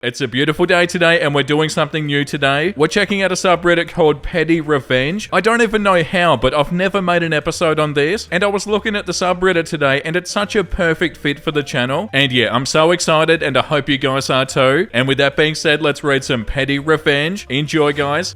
It's a beautiful day today and we're doing something new today. We're checking out a subreddit called PettyRevenge. I don't even know how, but I've never made an episode on this. And I was looking at the subreddit today and it's such a perfect fit for the channel. And yeah, I'm so excited and I hope you guys are too. And with that being said, let's read some PettyRevenge. Enjoy, guys.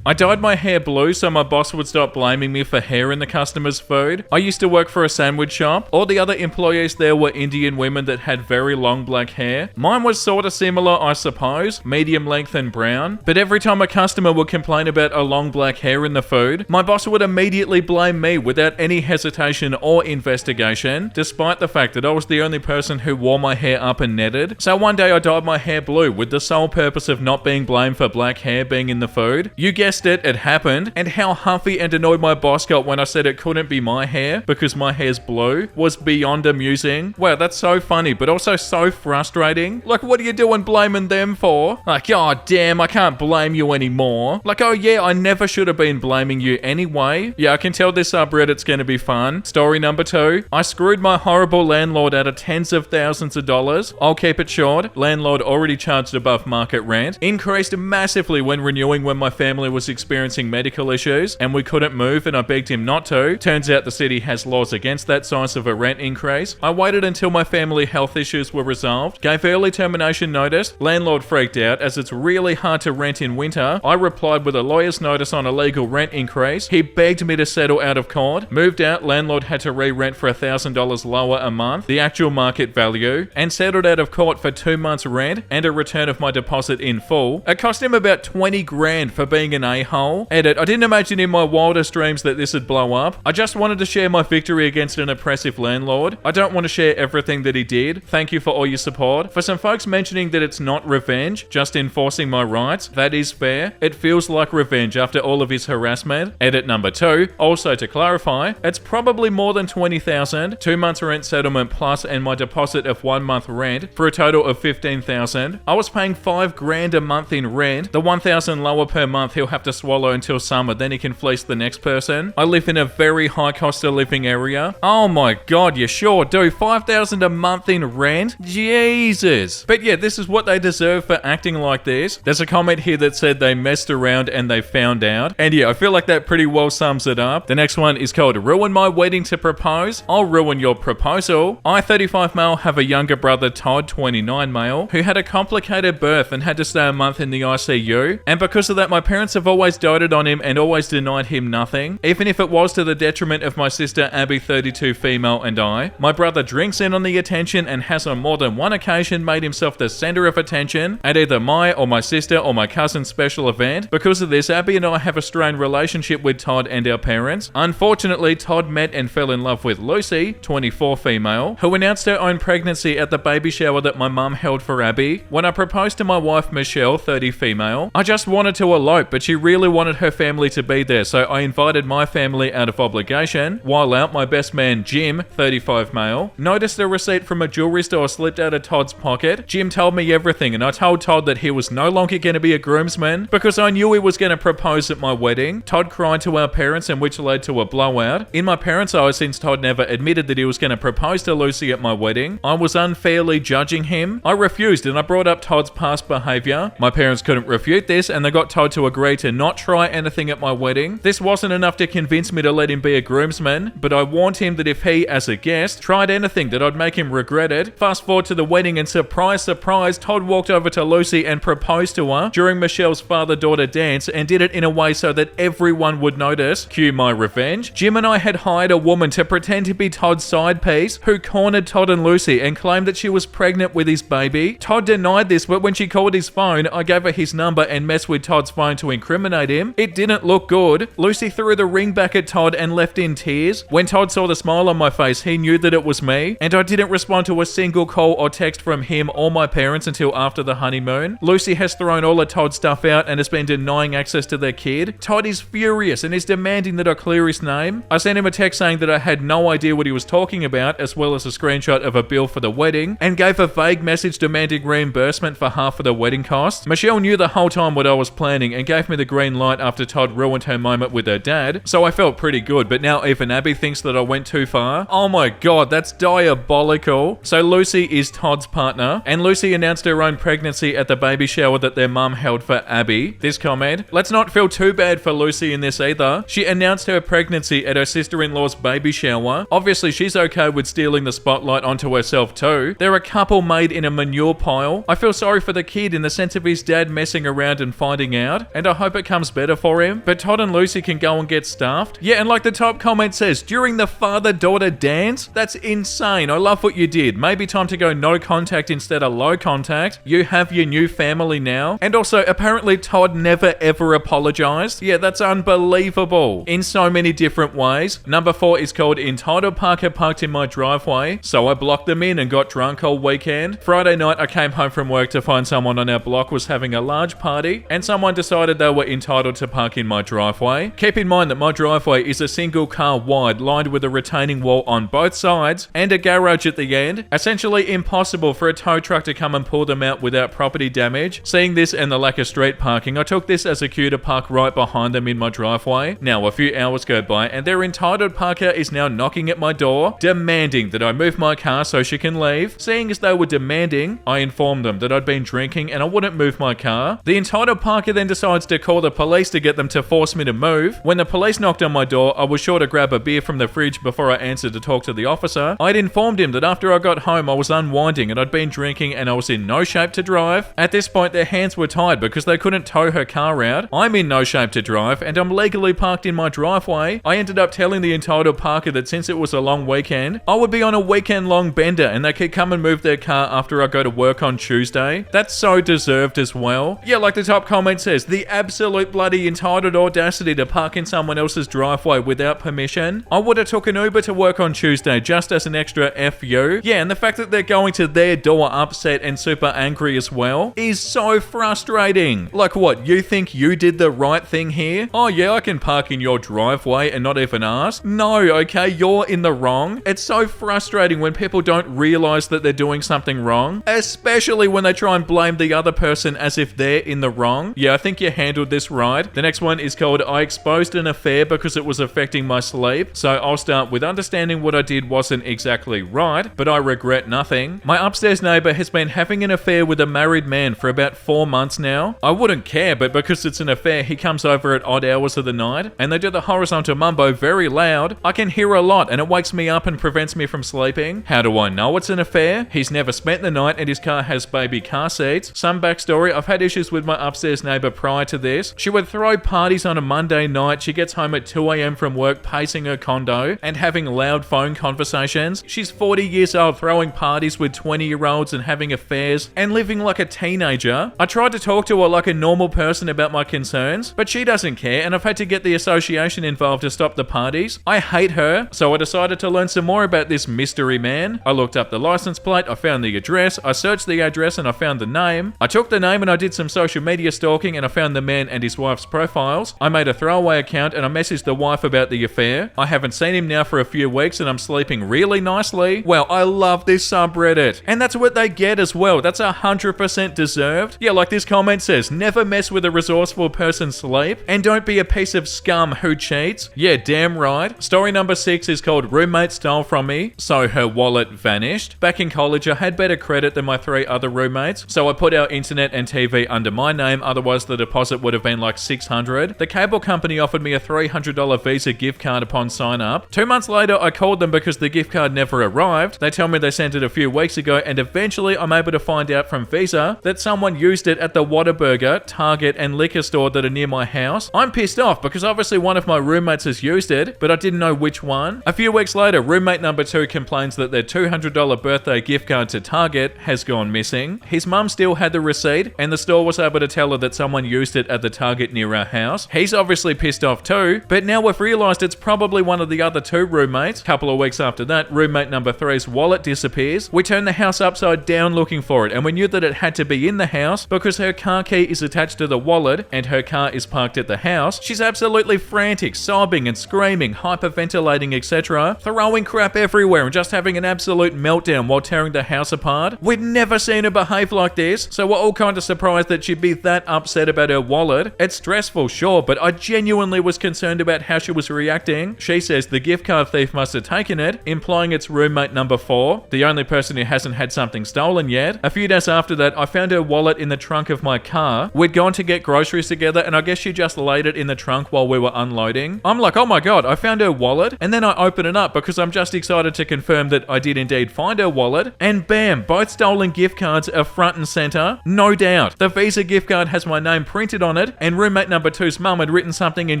I dyed my hair blue so my boss would stop blaming me for hair in the customer's food. I used to work for a sandwich shop. All the other employees there were Indian women that had very long black hair. Mine was sort of similar, I suppose, medium length and brown. But every time a customer would complain about a long black hair in the food, my boss would immediately blame me without any hesitation or investigation, despite the fact that I was the only person who wore my hair up and netted. So one day I dyed my hair blue with the sole purpose of not being blamed for black hair being in the food. You guessed it happened, and how huffy and annoyed my boss got when I said it couldn't be my hair because my hair's blue was beyond amusing. Wow, that's so funny, but also so frustrating. Like, what are you doing blaming them for? Like, oh damn, I can't blame you anymore. Like, oh yeah, I never should have been blaming you anyway. Yeah, I can tell this subreddit's gonna be fun. Story number 2. I screwed my horrible landlord out of tens of thousands of dollars. I'll keep it short. Landlord already charged above market rent. Increased massively when renewing when my family was experiencing medical issues and we couldn't move and I begged him not to. Turns out the city has laws against that size of a rent increase. I waited until my family health issues were resolved, gave early termination notice. Landlord freaked out as it's really hard to rent in winter. I replied with a lawyer's notice on a legal rent increase. He begged me to settle out of court. Moved out, landlord had to re-rent for $1,000 lower a month, the actual market value, and settled out of court for 2 months rent and a return of my deposit in full. It cost him about 20 grand for being an a-hole. Edit, I didn't imagine in my wildest dreams that this would blow up. I just wanted to share my victory against an oppressive landlord. I don't want to share everything that he did. Thank you for all your support. For some folks mentioning that it's not revenge, just enforcing my rights, that is fair. It feels like revenge after all of his harassment. Edit number 2. Also to clarify, it's probably more than 20,000, 2 months rent settlement plus and my deposit of 1 month rent for a total of 15,000. I was paying 5 grand a month in rent. The 1,000 lower per month he'll have to swallow until summer, then he can fleece the next person. I live in a very high cost of living area. Oh my god, you sure do. 5,000 a month in rent? Jesus. But yeah, this is what they deserve for acting like this. There's a comment here that said they messed around and they found out. And yeah, I feel like that pretty well sums it up. The next one is called Ruin My Wedding to Propose. I'll ruin your proposal. I, 35 male, have a younger brother, Todd, 29 male, who had a complicated birth and had to stay a month in the ICU. And because of that, my parents have always doted on him and always denied him nothing, even if it was to the detriment of my sister Abby, 32 female, and I. My brother drinks in on the attention and has on more than one occasion made himself the center of attention at either my or my sister or my cousin's special event. Because of this, Abby and I have a strained relationship with Todd and our parents. Unfortunately, Todd met and fell in love with Lucy, 24 female, who announced her own pregnancy at the baby shower that my mum held for Abby. When I proposed to my wife Michelle, 30 female, I just wanted to elope, but she really wanted her family to be there, so I invited my family out of obligation. While out, my best man Jim, 35 male, noticed a receipt from a jewelry store slipped out of Todd's pocket. Jim told me everything and I told Todd that he was no longer going to be a groomsman because I knew he was going to propose at my wedding. Todd cried to our parents and which led to a blowout. In my parents' eyes, since Todd never admitted that he was going to propose to Lucy at my wedding, I was unfairly judging him. I refused and I brought up Todd's past behavior. My parents couldn't refute this and they got Todd to agree to not try anything at my wedding. This wasn't enough to convince me to let him be a groomsman, but I warned him that if he, as a guest, tried anything that I'd make him regret it. Fast forward to the wedding and surprise, surprise, Todd walked over to Lucy and proposed to her during Michelle's father-daughter dance and did it in a way so that everyone would notice. Cue my revenge. Jim and I had hired a woman to pretend to be Todd's side piece who cornered Todd and Lucy and claimed that she was pregnant with his baby. Todd denied this, but when she called his phone, I gave her his number and messed with Todd's phone to incriminate him. It didn't look good. Lucy threw the ring back at Todd and left in tears. When Todd saw the smile on my face, he knew that it was me, and I didn't respond to a single call or text from him or my parents until after the honeymoon. Lucy has thrown all of Todd's stuff out and has been denying access to their kid. Todd is furious and is demanding that I clear his name. I sent him a text saying that I had no idea what he was talking about, as well as a screenshot of a bill for the wedding, and gave a vague message demanding reimbursement for half of the wedding costs. Michelle knew the whole time what I was planning and gave me the green light after Todd ruined her moment with her dad, so I felt pretty good, but now even Abby thinks that I went too far. Oh my god, that's diabolical. So Lucy is Todd's partner, and Lucy announced her own pregnancy at the baby shower that their mum held for Abby. This comment, let's not feel too bad for Lucy in this either. She announced her pregnancy at her sister-in-law's baby shower. Obviously she's okay with stealing the spotlight onto herself too. They're a couple made in a manure pile. I feel sorry for the kid in the sense of his dad messing around and finding out, and I hope it comes better for him. But Todd and Lucy can go and get stuffed. Yeah, and like the top comment says, during the father-daughter dance? That's insane. I love what you did. Maybe time to go no contact instead of low contact. You have your new family now. And also, apparently Todd never ever apologized. Yeah, that's unbelievable. In so many different ways. Number 4 is called Entitled Parker parked in my driveway, so I blocked them in and got drunk all weekend. Friday night, I came home from work to find someone on our block was having a large party, and someone decided they were entitled to park in my driveway. Keep in mind that my driveway is a single car wide, lined with a retaining wall on both sides, and a garage at the end. Essentially impossible for a tow truck to come and pull them out without property damage. Seeing this and the lack of street parking, I took this as a cue to park right behind them in my driveway. Now, a few hours go by, and their entitled parker is now knocking at my door, demanding that I move my car so she can leave. Seeing as they were demanding, I informed them that I'd been drinking and I wouldn't move my car. The entitled parker then decides to call the police to get them to force me to move. When the police knocked on my door, I was sure to grab a beer from the fridge before I answered to talk to the officer. I'd informed him that after I got home I was unwinding and I'd been drinking and I was in no shape to drive. At this point their hands were tied because they couldn't tow her car out. I'm in no shape to drive and I'm legally parked in my driveway. I ended up telling the entitled parker that since it was a long weekend, I would be on a weekend long bender and they could come and move their car after I go to work on Tuesday. That's so deserved as well. Yeah, like the top comment says, the absolute bloody entitled audacity to park in someone else's driveway without permission. I would have took an Uber to work on Tuesday just as an extra FU. Yeah, and the fact that they're going to their door upset and super angry as well is so frustrating. Like what, you think you did the right thing here? Oh yeah, I can park in your driveway and not even ask? No, okay, you're in the wrong. It's so frustrating when people don't realize that they're doing something wrong, especially when they try and blame the other person as if they're in the wrong. Yeah, I think you handled this right. The next one is called I exposed an affair because it was affecting my sleep. So I'll start with understanding what I did wasn't exactly right, but I regret nothing. My upstairs neighbor has been having an affair with a married man for about 4 months now. I wouldn't care, but because it's an affair, he comes over at odd hours of the night and they do the horizontal mumbo very loud. I can hear a lot and it wakes me up and prevents me from sleeping. How do I know it's an affair? He's never spent the night and his car has baby car seats. Some backstory, I've had issues with my upstairs neighbor prior to this. She would throw parties on a Monday night. She gets home at 2 a.m. from work, pacing her condo and having loud phone conversations. She's 40 years old, throwing parties with 20-year-olds and having affairs and living like a teenager. I tried to talk to her like a normal person about my concerns, but she doesn't care and I've had to get the association involved to stop the parties. I hate her, so I decided to learn some more about this mystery man. I looked up the license plate, I found the address, I searched the address and I found the name. I took the name and I did some social media stalking and I found the man and his wife's profiles. I made a throwaway account and I messaged the wife about the affair. I haven't seen him now for a few weeks and I'm sleeping really nicely. Wow, I love this subreddit. And that's what they get as well. That's 100% deserved. Yeah, like this comment says, never mess with a resourceful person's sleep and don't be a piece of scum who cheats. Yeah, damn right. Story number 6 is called Roommate Stole From Me, so her wallet vanished. Back in college, I had better credit than my 3 other roommates, so I put our internet and TV under my name, otherwise the deposit would have been like $600. The cable company offered me a $300 Visa gift card upon sign up. 2 months later, I called them because the gift card never arrived. They tell me they sent it a few weeks ago, and eventually I'm able to find out from Visa that someone used it at the Whataburger, Target, and liquor store that are near my house. I'm pissed off because obviously one of my roommates has used it, but I didn't know which one. A few weeks later, roommate number 2 complains that their $200 birthday gift card to Target has gone missing. His mum still had the receipt, and the store was able to tell her that someone used it at the Target near our house. He's obviously pissed off too, but now we've realised it's probably one of the other 2 roommates. Couple of weeks after that, roommate number 3's wallet disappears. We turn the house upside down looking for it, and we knew that it had to be in the house because her car key is attached to the wallet and her car is parked at the house. She's absolutely frantic, sobbing and screaming, hyperventilating, etc., throwing crap everywhere and just having an absolute meltdown while tearing the house apart. We'd never seen her behave like this, so we're all kind of surprised that she'd be that upset about her wallet wallet. It's stressful, sure, but I genuinely was concerned about how she was reacting. She says the gift card thief must have taken it, implying it's roommate number 4, the only person who hasn't had something stolen yet. A few days after that, I found her wallet in the trunk of my car. We'd gone to get groceries together, and I guess she just laid it in the trunk while we were unloading. I'm like, oh my god, I found her wallet, and then I open it up because I'm just excited to confirm that I did indeed find her wallet, and bam, both stolen gift cards are front and center. No doubt. The Visa gift card has my name printed on it, and roommate number 2's mum had written something in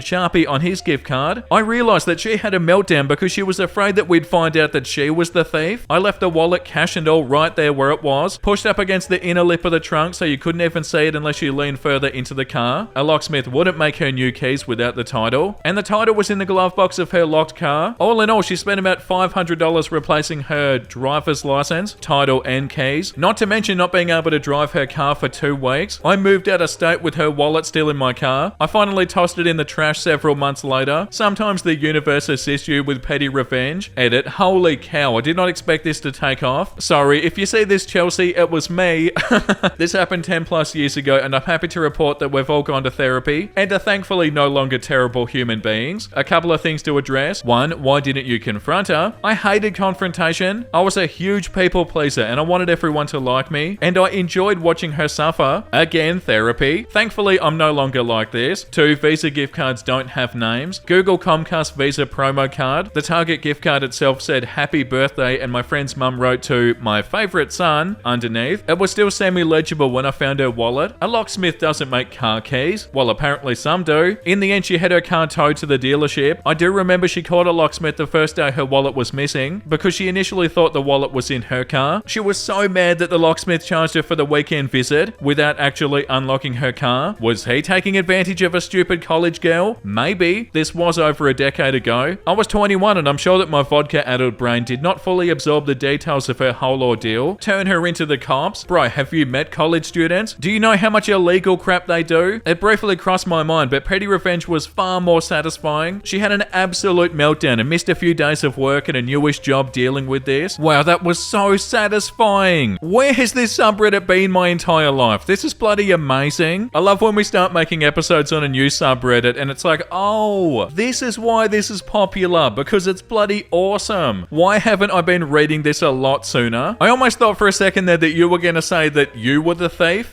Sharpie on his gift card. I realized that she had a meltdown because she was afraid that we'd find out that she was the thief. I left the wallet, cash and all, right there where it was, pushed up against the inner lip of the trunk so you couldn't even see it unless you leaned further into the car. A locksmith wouldn't make her new keys without the title, and the title was in the glove box of her locked car. All in all, she spent about $500 replacing her driver's license, title and keys, not to mention not being able to drive her car for 2 weeks. I moved out of state with her wallet still in my car. I finally tossed it in the trash several months later. Sometimes the universe assists you with petty revenge. Edit. Holy cow, I did not expect this to take off. Sorry, if you see this, Chelsea, it was me. This happened 10 plus years ago, and I'm happy to report that we've all gone to therapy and are thankfully no longer terrible human beings. A couple of things to address. 1, why didn't you confront her? I hated confrontation. I was a huge people pleaser and I wanted everyone to like me, and I enjoyed watching her suffer. Again, therapy. Thankfully, I'm no longer like this. 2, Visa gift cards don't have names. Google Comcast Visa promo card. The Target gift card itself said happy birthday, and my friend's mum wrote to my favorite son underneath. It was still semi-legible when I found her wallet. A locksmith doesn't make car keys. Well, apparently some do. In the end, she had her car towed to the dealership. I do remember she called a locksmith the first day her wallet was missing because she initially thought the wallet was in her car. She was so mad that the locksmith charged her for the weekend visit without actually unlocking her car. Was he taking advantage of a stupid college girl? Maybe. This was over a decade ago. I was 21 and I'm sure that my vodka-addled brain did not fully absorb the details of her whole ordeal. Turn her into the cops? Bro, have you met college students? Do you know how much illegal crap they do? It briefly crossed my mind, but petty revenge was far more satisfying. She had an absolute meltdown and missed a few days of work and a newish job dealing with this. Wow, that was so satisfying. Where has this subreddit been my entire life? This is bloody amazing. I love when we start making episodes on a new subreddit and it's like, oh, this is why this is popular, because it's bloody awesome. Why haven't I been reading this a lot sooner? I almost thought for a second there that you were going to say that you were the thief.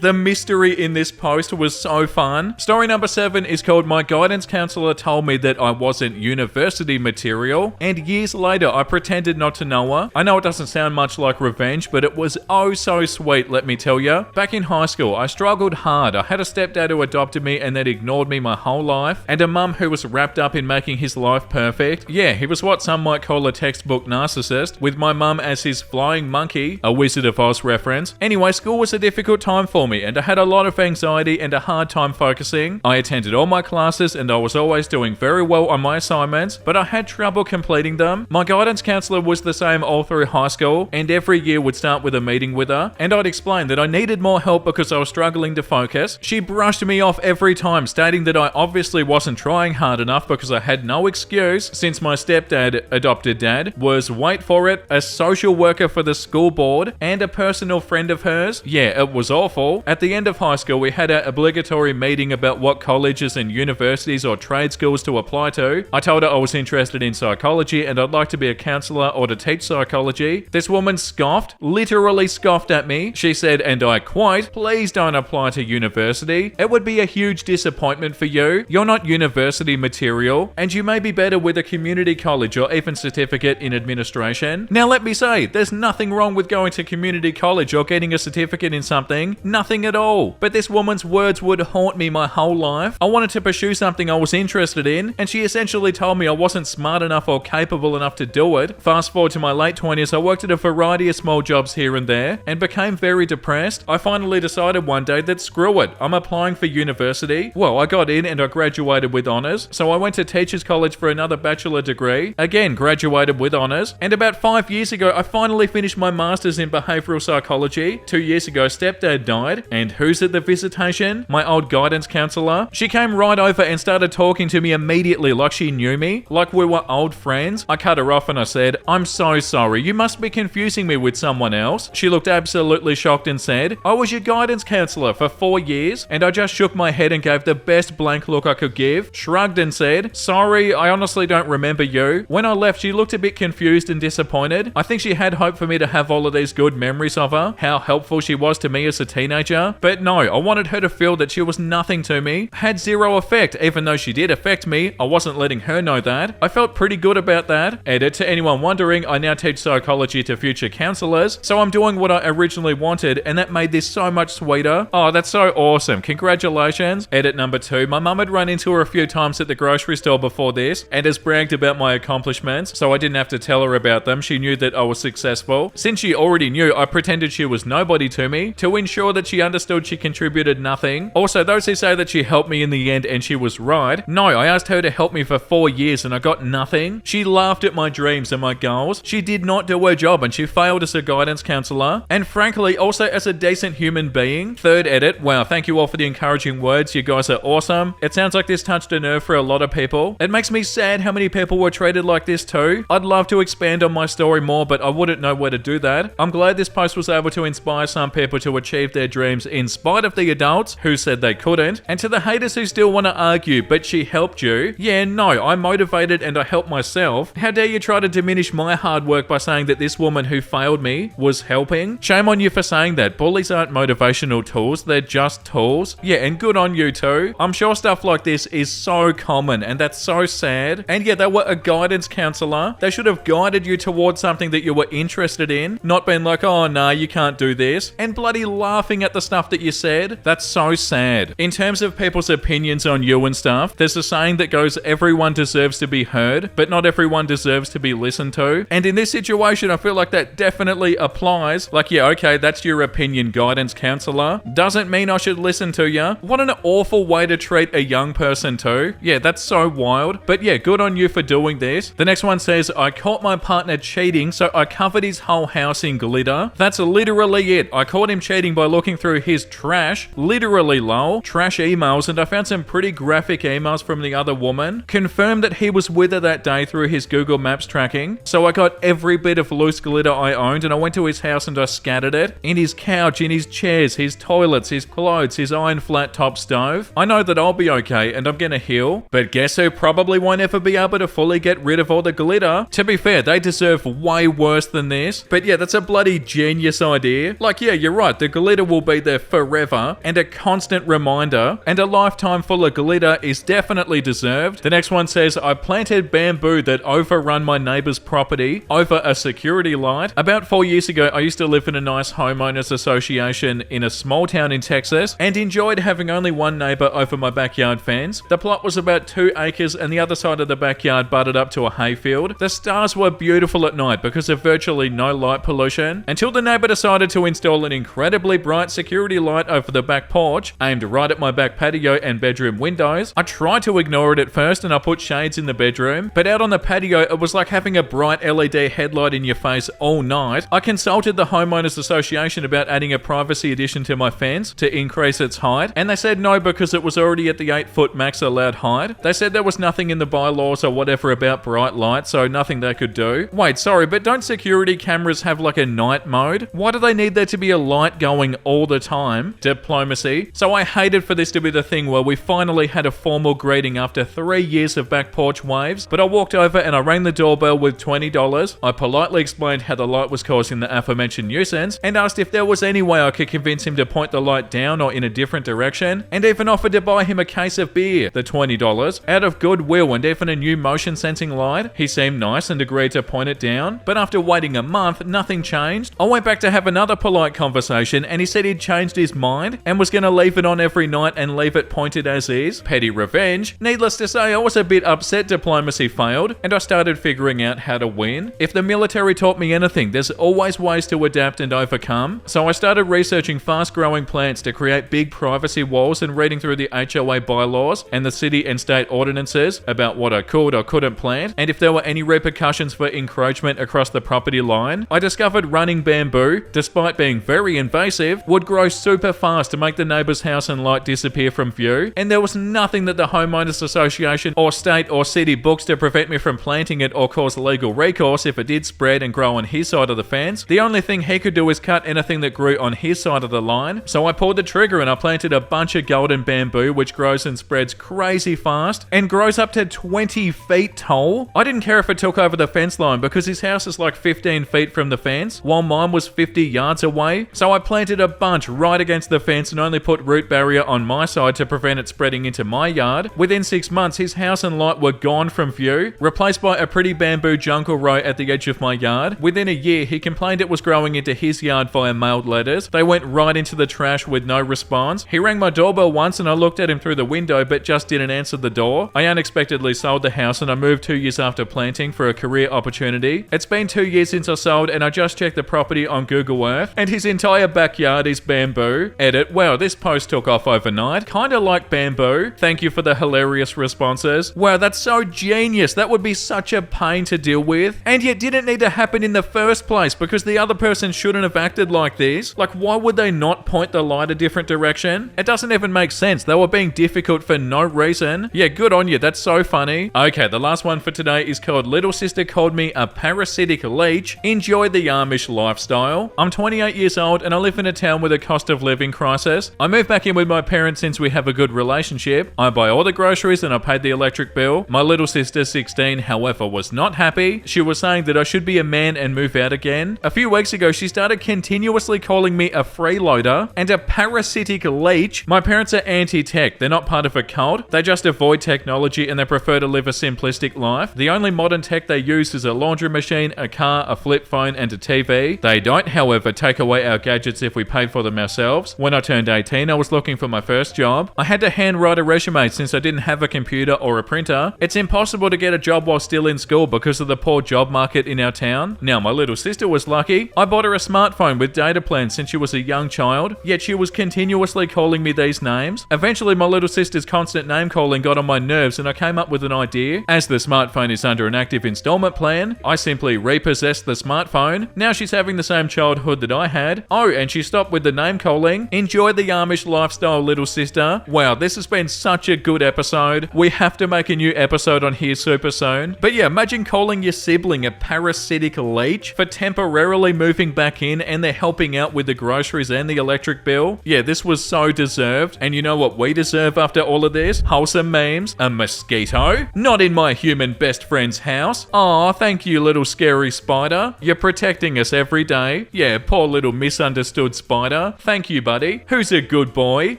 The mystery in this post was so fun. Story number 7 is called My Guidance Counselor Told Me That I Wasn't University Material, and years later I pretended not to know her. I know it doesn't sound much like revenge, but it was oh so sweet, let me tell you. Back in high school, I struggled hard. I had a stepdad who adopted me and then ignored me my whole life, and a mum who was wrapped up in making his life perfect. Yeah, he was what some might call a textbook narcissist, with my mum as his flying monkey, a Wizard of Oz reference. Anyway, school was a difficult time for me, and I had a lot of anxiety and a hard time focusing. I attended all my classes and I was always doing very well on my assignments, but I had trouble completing them. My guidance counselor was the same all through high school, and every year would start with a meeting with her, and I'd explain that I needed more help because I was struggling to focus. She brushed me off every time, stating that I obviously wasn't trying hard enough because I had no excuse, since my stepdad, adopted dad, was, wait for it, a social worker for the school board and a personal friend of hers. Yeah, it was awful. At the end of high school, we had an obligatory meeting about what colleges and universities or trade schools to apply to. I told her I was interested in psychology and I'd like to be a counselor or to teach psychology. This woman scoffed, literally scoffed at me. She said, and I quote, "Please don't apply to university. It would be a huge disappointment for you. You're not university material, and you may be better with a community college or even certificate in administration." Now let me say, there's nothing wrong with going to community college or getting a certificate in something. Nothing at all. But this woman's words would haunt me my whole life. I wanted to pursue something I was interested in, and she essentially told me I wasn't smart enough or capable enough to do it. Fast forward to my late 20s, I worked at a variety of small jobs here and there, and became very depressed. I finally decided one day that screw it, I'm applying for university. Well, I got in and I graduated with honours, so I went to Teachers College for another bachelor degree, again graduated with honours, and about 5 years ago I finally finished my masters in behavioural psychology. 2 years ago stepdad died, and who's at the visitation? My old guidance counsellor. She came right over and started talking to me immediately like she knew me, like we were old friends. I cut her off and I said, "I'm so sorry, you must be confusing me with someone else." She looked absolutely shocked and said, "I was your guidance counsellor for 4 years, and I just shook my head and gave the best blank look I could give, shrugged and said, "Sorry, I honestly don't remember you." When I left, she looked a bit confused and disappointed. I think she had hope for me to have all of these good memories of her, how helpful she was to me as a teenager. But no, I wanted her to feel that she was nothing to me, had zero effect. Even though she did affect me, I wasn't letting her know that. I felt pretty good about that. Edit, to anyone wondering, I now teach psychology to future counselors, so I'm doing what I originally wanted, and that made this so much sweeter. Oh, that's so awesome. Congratulations. Edit number 2. My mum had run into her a few times at the grocery store before this, and has bragged about my accomplishments, so I didn't have to tell her about them. She knew that I was successful. Since she already knew, I pretended she was nobody to me, to ensure that she understood she contributed nothing. Also, those who say that she helped me in the end and she was right, no, I asked her to help me for 4 years and I got nothing. She laughed at my dreams and my goals. She did not do her job and she failed as a guidance counselor, and frankly, also as a decent human being. Third edit, wow, thank you all for the encouraging words. You guys are awesome. It sounds like this touched a nerve for a lot of people. It makes me sad how many people were treated like this too. I'd love to expand on my story more, but I wouldn't know where to do that. I'm glad this post was able to inspire some people to achieve their dreams in spite of the adults who said they couldn't. And to the haters who still want to argue, but she helped you. Yeah, no, I'm motivated and I helped myself. How dare you try to diminish my hard work by saying that this woman who failed me was helping? Shame on you for saying that. Bullies aren't motivational tools, they're just tools. Yeah, and good on you too. I'm sure stuff like this is so common and that's so sad. And yeah, they were a guidance counselor. They should have guided you towards something that you were interested in, not been like, oh nah, you can't do this, and bloody laughing at the stuff that you said. That's so sad. In terms of people's opinions on you and stuff, there's a saying that goes, everyone deserves to be heard, but not everyone deserves to be listened to. And in this situation, I feel like that definitely applies. Like, yeah, okay, that's your opinion, guidance counselor. Doesn't mean I should listen to you. What an awful way to treat a young person too. Yeah, that's so wild. But yeah, good on you for doing this. The next one says, I caught my partner cheating, so I covered his whole house in glitter. That's literally it. I caught him cheating by looking through his trash, literally lol, trash emails, and I found some pretty graphic emails from the other woman. Confirmed that he was with her that day through his Google Maps tracking. So I got every bit of loose glitter I owned and I went to his house and I scattered it. In his couch, in his chairs, his toilets, his clothes, his iron flat top stove. I know that I'll be okay and I'm gonna heal. But guess who probably won't ever be able to fully get rid of all the glitter? To be fair, they deserve way worse than this. But yeah, that's a bloody genius idea. Like, yeah, you're right. The glitter will be there forever and a constant reminder, and a lifetime full of glitter is definitely deserved. The next one says, I planted bamboo that overrun my neighbor's property over a security light. About 4 years ago, I used to live in a nice homeowners association in a small town in Texas and enjoyed having only one neighbor over my backyard fence. The plot was about 2 acres and the other side of the backyard butted up to a hayfield. The stars were beautiful at night because of virtually no light pollution, until the neighbor decided to install an incredibly bright security light over the back porch, aimed right at my back patio and bedroom windows. I tried to ignore it at first and I put shades in the bedroom, but out on the patio it was like having a bright LED headlight in your face all night. I consulted the homeowners association about adding a privacy addition to my fence to increase its height, and they said no because it was already at the 8-foot max allowed height. They said there was nothing in the bylaws or whatever about bright light, so nothing they could do. Wait, sorry, but don't security cameras have like a night mode? Why do they need there to be a light going all the time? Diplomacy. So I hated for this to be the thing where we finally had a formal greeting after 3 years of back porch waves, but I walked over and I rang the doorbell with $20. I politely explained how the light was causing the aforementioned nuisance and asked if there was any way I could convince him to point the light down or in a different direction, and even offered to buy him a case of beer, the $20, out of goodwill and even a new motion sensing light. He seemed nice and agreed to point it down, but after waiting a month, nothing changed. I went back to have another polite conversation and he said he'd changed his mind and was going to leave it on every night and leave it pointed as is. Petty revenge. Needless to say, I was a bit upset diplomacy failed and I started figuring out how to win. If the military taught me anything, there's always ways to adapt and overcome. So I started researching fast growing plants to create big privacy walls and reading through the HOA bylaws and the city and state ordinances about what I could or couldn't plant and if there were any repercussions for encroachment across the property line. I discovered running bamboo, despite being very invasive, would grow super fast to make the neighbor's house and light disappear from view, and there was nothing that the homeowners association or state or city books to prevent me from planting it or cause legal recourse if it did spread and grow on his side of the fence. The only thing he could do is cut anything that grew on his side of the line, so I pulled the trigger and I planted planted a bunch of golden bamboo which grows and spreads crazy fast and grows up to 20 feet tall. I didn't care if it took over the fence line because his house is like 15 feet from the fence while mine was 50 yards away. So I planted a bunch right against the fence and only put root barrier on my side to prevent it spreading into my yard. Within 6 months, his house and lot were gone from view, replaced by a pretty bamboo jungle row at the edge of my yard. Within a year, he complained it was growing into his yard via mailed letters. They went right into the trash with no response. He rang my doorbell once and I looked at him through the window but just didn't answer the door. I unexpectedly sold the house and I moved 2 years after planting for a career opportunity. It's been 2 years since I sold and I just checked the property on Google Earth and his entire backyard is bamboo. Edit, wow, this post took off overnight. Kinda like bamboo. Thank you for the hilarious responses. Wow, that's so genius. That would be such a pain to deal with. And yet didn't need to happen in the first place because the other person shouldn't have acted like this. Like, why would they not point the light a different direction? It doesn't even make sense. They were being difficult for no reason. Yeah, good on you. That's so funny. Okay, the last one for today is called Little Sister Called Me a Parasitic Leech. Enjoy the Amish lifestyle. I'm 28 years old and I live in a town with a cost of living crisis. I moved back in with my parents since we have a good relationship. I buy all the groceries and I paid the electric bill. My little sister, 16, however, was not happy. She was saying that I should be a man and move out again. A few weeks ago, she started continuously calling me a freeloader and a parasitic leech. My parents are anti-tech. They're not part of a cult. They just avoid technology and they prefer to live a simplistic life. The only modern tech they use is a laundry machine, a car, a flip phone, and a TV. They don't, however, take away our gadgets if we pay for them ourselves. When I turned 18, I was looking for my first job. I had to handwrite a resume since I didn't have a computer or a printer. It's impossible to get a job while still in school because of the poor job market in our town. Now, my little sister was lucky. I bought her a smartphone with data plans since she was a young child, yet she was continuously calling me these names. Eventually, my little sister's constant name calling got on my nerves and I came up with an idea. As the smartphone is under an active installment plan, I simply repossessed the smartphone. Now she's having the same childhood that I had. Oh, and she stopped with the name calling. Enjoy the Amish lifestyle, little sister. Wow, this has been such a good episode. We have to make a new episode on here super soon. But yeah, imagine calling your sibling a parasitic leech for temporarily moving back in and they're helping out with the groceries and the electric bill. Yeah, this was so deserved. And you know what we deserve after all of this? Wholesome memes. A mosquito? Not in my human best friend's house. Aw, thank you, little scary spider. You're protecting us every day. Yeah, poor little misunderstood spider. Thank you, buddy. Who's a good boy?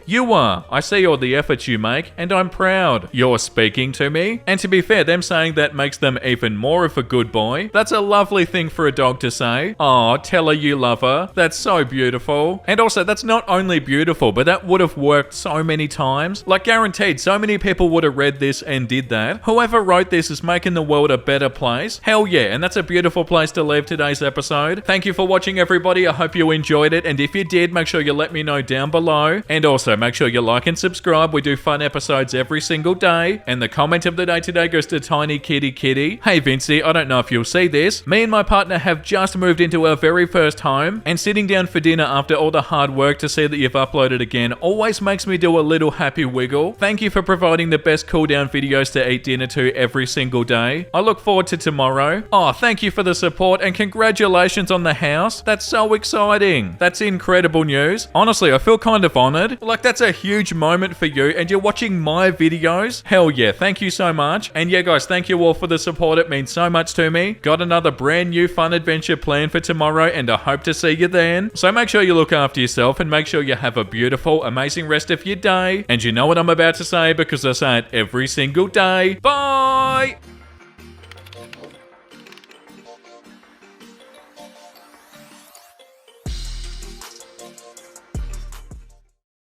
You are. I see all the efforts you make, and I'm proud. You're speaking to me. And to be fair, them saying that makes them even more of a good boy. That's a lovely thing for a dog to say. Aw, tell her you love her. That's so beautiful. And also, that's not only beautiful, but that would have worked so many times. Like, guaranteed, so many people would have read this and did that. Whoever wrote this is making the world a better place. Hell yeah, and that's a beautiful place to leave today's episode. Thank you for watching, everybody. I hope you enjoyed it, and if you did, make sure you let me know down below. And also, make sure you like and subscribe. We do fun episodes every single day. And the comment of the day today goes to Tiny Kitty Kitty. Hey Vincey, I don't know if you'll see this. Me and my partner have just moved into our very first home, and sitting down for dinner after all the hard work to see that you've uploaded again always makes me do a little happy wiggle. Thank you for providing the best cool down videos to eat dinner to every single day. I look forward to tomorrow. Oh, thank you for the support and congratulations on the house. That's so exciting. That's incredible news. Honestly, I feel kind of honored. Like, that's a huge moment for you and you're watching my videos. Hell yeah, thank you so much. And yeah guys, thank you all for the support. It means so much to me. Got another brand new fun adventure planned for tomorrow and I hope to see you then. So make sure you look after yourself and make sure you have a beautiful, amazing rest of your day. And you know what I'm about to say because I say it every single day. Bye!